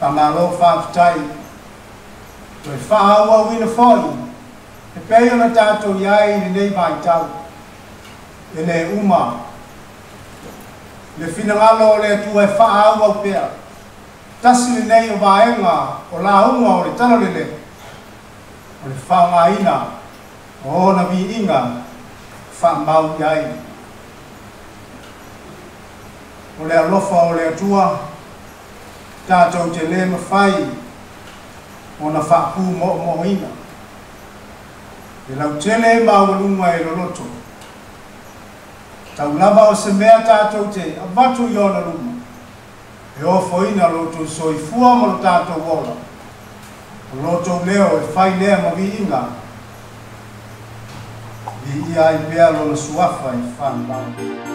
Tamalo whaafitai. Toi whaaua wina whoi. E peo na tātou iai ni nei mai tau. E ne uma. Le finangalo le tua e whaaua pea. Tasi ni nei o vaenga o la unga o le tala lele. O le whaungaina. O na vi inga. Whaamau iai. O le alofa o le atua. Tātou te le mawhai. O na whaapu mo ina. E lau tele mawalunga e loloto. Tau lava o se mea tātou te avatu i ona luma. E ofo ina loto soifua mo lo tātou wola. O loto leo e whai lea ma vi inga. Vi ia i bea lo na suafa i whanau.